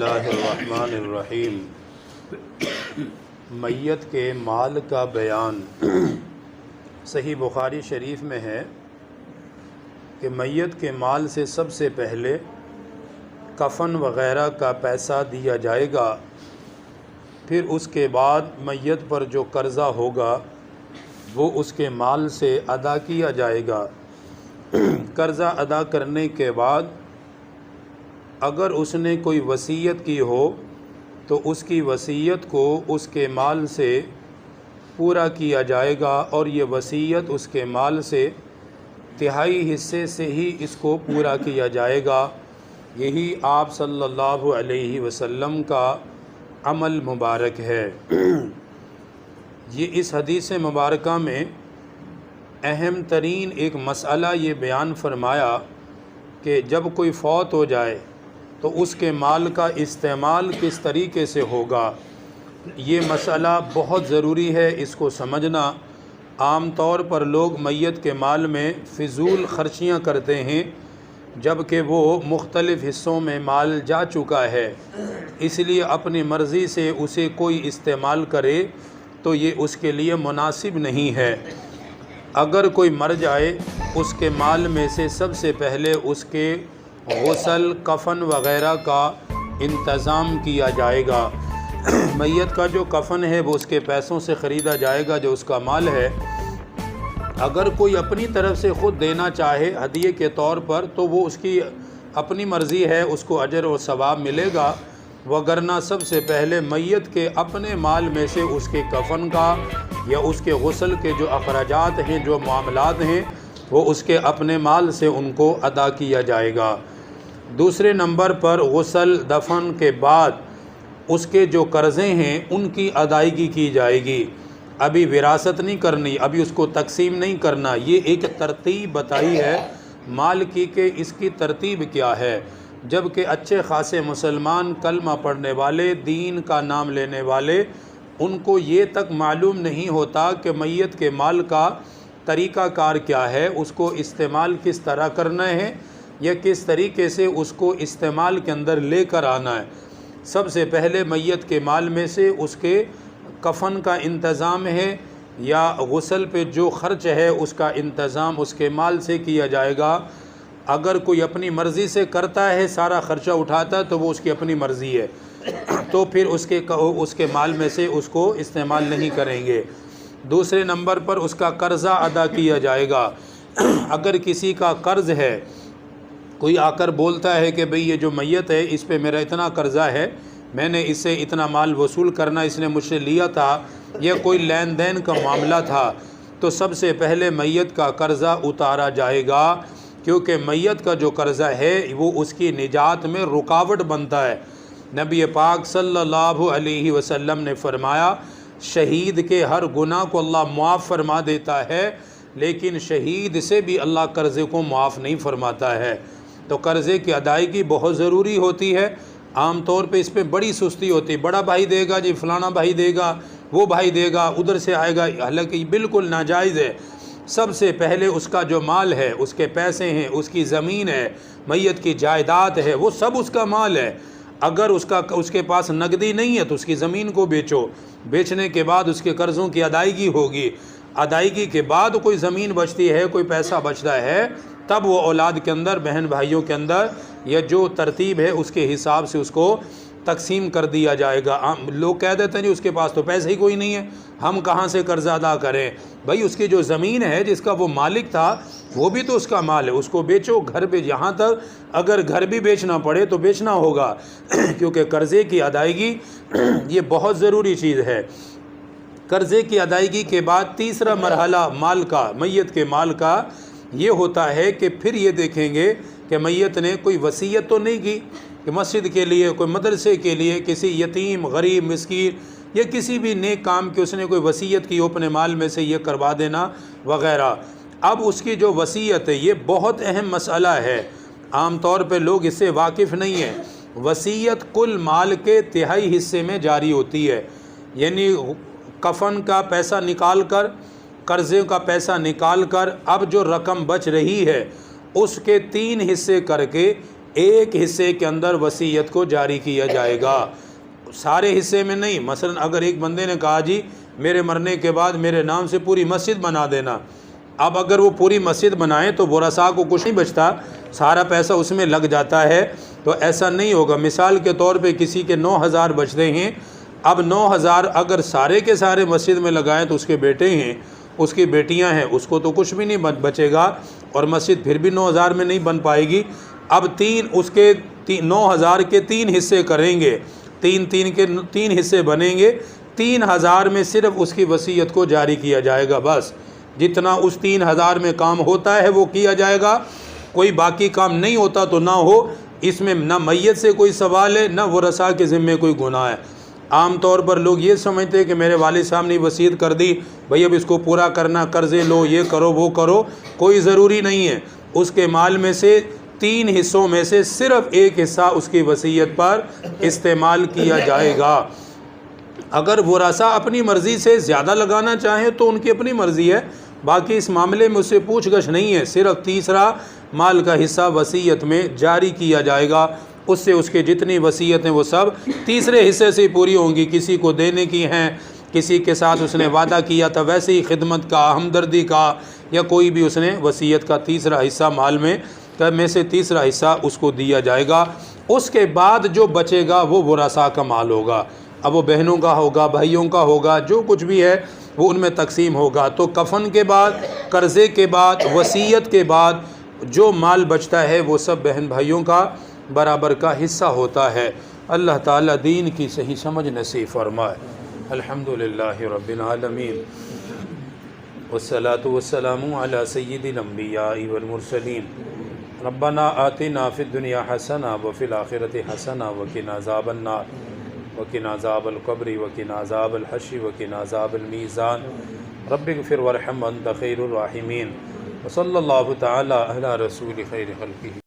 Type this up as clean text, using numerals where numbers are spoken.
اللہ الرحمن الرحیم۔ میت کے مال کا بیان۔ صحیح بخاری شریف میں ہے کہ میت کے مال سے سب سے پہلے کفن وغیرہ کا پیسہ دیا جائے گا، پھر اس کے بعد میت پر جو قرضہ ہوگا وہ اس کے مال سے ادا کیا جائے گا۔ قرضہ ادا کرنے کے بعد اگر اس نے کوئی وصیت کی ہو تو اس کی وصیت کو اس کے مال سے پورا کیا جائے گا، اور یہ وصیت اس کے مال سے تہائی حصے سے ہی اس کو پورا کیا جائے گا۔ یہی آپ صلی اللہ علیہ وسلم کا عمل مبارک ہے۔ یہ اس حدیث مبارکہ میں اہم ترین ایک مسئلہ یہ بیان فرمایا کہ جب کوئی فوت ہو جائے تو اس کے مال کا استعمال کس طریقے سے ہوگا۔ یہ مسئلہ بہت ضروری ہے، اس کو سمجھنا۔ عام طور پر لوگ میت کے مال میں فضول خرچیاں کرتے ہیں، جب کہ وہ مختلف حصوں میں مال جا چکا ہے، اس لیے اپنی مرضی سے اسے کوئی استعمال کرے تو یہ اس کے لیے مناسب نہیں ہے۔ اگر کوئی مر جائے، اس کے مال میں سے سب سے پہلے اس کے غسل، کفن وغیرہ کا انتظام کیا جائے گا۔ میت کا جو کفن ہے وہ اس کے پیسوں سے خریدا جائے گا، جو اس کا مال ہے۔ اگر کوئی اپنی طرف سے خود دینا چاہے ہدیے کے طور پر تو وہ اس کی اپنی مرضی ہے، اس کو اجر و ثواب ملے گا، وگرنہ سب سے پہلے میت کے اپنے مال میں سے اس کے کفن کا یا اس کے غسل کے جو اخراجات ہیں، جو معاملات ہیں، وہ اس کے اپنے مال سے ان کو ادا کیا جائے گا۔ دوسرے نمبر پر غسل دفن کے بعد اس کے جو قرضے ہیں ان کی ادائیگی کی جائے گی۔ ابھی وراثت نہیں کرنی، ابھی اس کو تقسیم نہیں کرنا۔ یہ ایک ترتیب بتائی ہے مال کی کہ اس کی ترتیب کیا ہے، جبکہ اچھے خاصے مسلمان کلمہ پڑھنے والے، دین کا نام لینے والے، ان کو یہ تک معلوم نہیں ہوتا کہ میت کے مال کا طریقہ کار کیا ہے، اس کو استعمال کس طرح کرنا ہے یا کس طریقے سے اس کو استعمال کے اندر لے کر آنا ہے۔ سب سے پہلے میت کے مال میں سے اس کے کفن کا انتظام ہے یا غسل پہ جو خرچ ہے اس کا انتظام اس کے مال سے کیا جائے گا۔ اگر کوئی اپنی مرضی سے کرتا ہے، سارا خرچہ اٹھاتا ہے، تو وہ اس کی اپنی مرضی ہے، تو پھر اس کے مال میں سے اس کو استعمال نہیں کریں گے۔ دوسرے نمبر پر اس کا قرضہ ادا کیا جائے گا۔ اگر کسی کا قرض ہے، کوئی آ کر بولتا ہے کہ بھئی یہ جو میت ہے اس پہ میرا اتنا قرضہ ہے، میں نے اس سے اتنا مال وصول کرنا، اس نے مجھ سے لیا تھا، یا کوئی لین دین کا معاملہ تھا، تو سب سے پہلے میت کا قرضہ اتارا جائے گا، کیونکہ میت کا جو قرضہ ہے وہ اس کی نجات میں رکاوٹ بنتا ہے۔ نبی پاک صلی اللہ علیہ وسلم نے فرمایا، شہید کے ہر گناہ کو اللہ معاف فرما دیتا ہے، لیکن شہید سے بھی اللہ قرضے کو معاف نہیں فرماتا ہے۔ تو قرضے کی ادائیگی بہت ضروری ہوتی ہے۔ عام طور پہ اس پہ بڑی سستی ہوتی ہے، بڑا بھائی دے گا جی، فلانا بھائی دے گا، وہ بھائی دے گا، ادھر سے آئے گا، حالانکہ یہ بالکل ناجائز ہے۔ سب سے پہلے اس کا جو مال ہے، اس کے پیسے ہیں، اس کی زمین ہے، میت کی جائیداد ہے، وہ سب اس کا مال ہے۔ اگر اس کے پاس نقدی نہیں ہے تو اس کی زمین کو بیچو، بیچنے کے بعد اس کے قرضوں کی ادائیگی ہوگی، ادائیگی کے بعد کوئی زمین بچتی ہے، کوئی پیسہ بچتا ہے، تب وہ اولاد کے اندر، بہن بھائیوں کے اندر، یا جو ترتیب ہے اس کے حساب سے اس کو تقسیم کر دیا جائے گا۔ لوگ کہہ دیتے ہیں جی اس کے پاس تو پیسے ہی کوئی نہیں ہے، ہم کہاں سے قرض ادا کریں؟ بھائی اس کی جو زمین ہے جس کا وہ مالک تھا وہ بھی تو اس کا مال ہے، اس کو بیچو، گھر بھی، یہاں تک اگر گھر بھی بیچنا پڑے تو بیچنا ہوگا، کیونکہ قرضے کی ادائیگی یہ بہت ضروری چیز ہے۔ قرضے کی ادائیگی کے بعد تیسرا مرحلہ مال کا، میت کے مال کا، یہ ہوتا ہے کہ پھر یہ دیکھیں گے کہ میت نے کوئی وصیت تو نہیں کی کہ مسجد کے لیے، کوئی مدرسے کے لیے، کسی یتیم، غریب، مسکین یا کسی بھی نیک کام کی اس نے کوئی وصیت کی اپنے مال میں سے یہ کروا دینا وغیرہ۔ اب اس کی جو وصیت ہے یہ بہت اہم مسئلہ ہے، عام طور پہ لوگ اس سے واقف نہیں ہیں۔ وصیت کل مال کے تہائی حصے میں جاری ہوتی ہے، یعنی کفن کا پیسہ نکال کر، قرضے کا پیسہ نکال کر، اب جو رقم بچ رہی ہے اس کے 3 حصے کر کے ایک حصے کے اندر وصیت کو جاری کیا جائے گا، سارے حصے میں نہیں۔ مثلا اگر ایک بندے نے کہا جی میرے مرنے کے بعد میرے نام سے پوری مسجد بنا دینا، اب اگر وہ پوری مسجد بنائیں تو ورثاء کو کچھ نہیں بچتا، سارا پیسہ اس میں لگ جاتا ہے، تو ایسا نہیں ہوگا۔ مثال کے طور پہ کسی کے 9,000 بچتے ہیں، اب 9,000 اگر سارے کے سارے مسجد میں لگائیں تو اس کے بیٹے ہیں، اس کی بیٹیاں ہیں، اس کو تو کچھ بھی نہیں بچے گا، اور مسجد پھر بھی 9,000 میں نہیں بن پائے گی۔ اب اس کے 9,000 کے 3 حصے کریں گے، 3 کے 3 حصے بنیں گے، 3,000 میں صرف اس کی وصیت کو جاری کیا جائے گا، بس جتنا اس 3,000 میں کام ہوتا ہے وہ کیا جائے گا، کوئی باقی کام نہیں ہوتا تو نہ ہو۔ اس میں نہ میت سے کوئی سوال ہے، نہ ورثاء کے ذمے کوئی گناہ ہے۔ عام طور پر لوگ یہ سمجھتے ہیں کہ میرے والد صاحب نے وصیت کر دی، بھئی اب اس کو پورا کرنا، قرضے لو، یہ کرو وہ کرو، کوئی ضروری نہیں ہے۔ اس کے مال میں سے 3 حصوں میں سے صرف ایک حصہ اس کی وصیت پر استعمال کیا جائے گا۔ اگر ورثاء اپنی مرضی سے زیادہ لگانا چاہیں تو ان کی اپنی مرضی ہے، باقی اس معاملے میں اس سے پوچھ گچھ نہیں ہے، صرف تیسرا مال کا حصہ وصیت میں جاری کیا جائے گا، اس سے اس کے جتنی وصیتیں وہ سب تیسرے حصے سے پوری ہوں گی۔ کسی کو دینے کی ہیں، کسی کے ساتھ اس نے وعدہ کیا تھا ویسے ہی خدمت کا، ہمدردی کا، یا کوئی بھی اس نے وصیت کا تیسرا حصہ مال میں سے تیسرا حصہ اس کو دیا جائے گا۔ اس کے بعد جو بچے گا وہ ورثاء کا مال ہوگا، اب وہ بہنوں کا ہوگا، بھائیوں کا ہوگا، جو کچھ بھی ہے وہ ان میں تقسیم ہوگا۔ تو کفن کے بعد، قرضے کے بعد، وصیت کے بعد جو مال بچتا ہے وہ سب بہن بھائیوں کا برابر کا حصہ ہوتا ہے۔ اللہ تعالیٰ دین کی صحیح سمجھ نصیب فرمائے۔ الحمدللہ رب العالمین، والصلاة والسلام علی سید الانبیاء والمرسلین، ربنا آتنا فی الدنیا حسنہ وفی الآخرۃ حسنہ وقنا عذاب النار وقنا عذاب القبر وقنا عذاب الحشر وقنا عذاب المیزان، رب اغفر وارحم وانت خیر الراحمین، وصلی اللہ تعالی علی رسول خیر خلقہ۔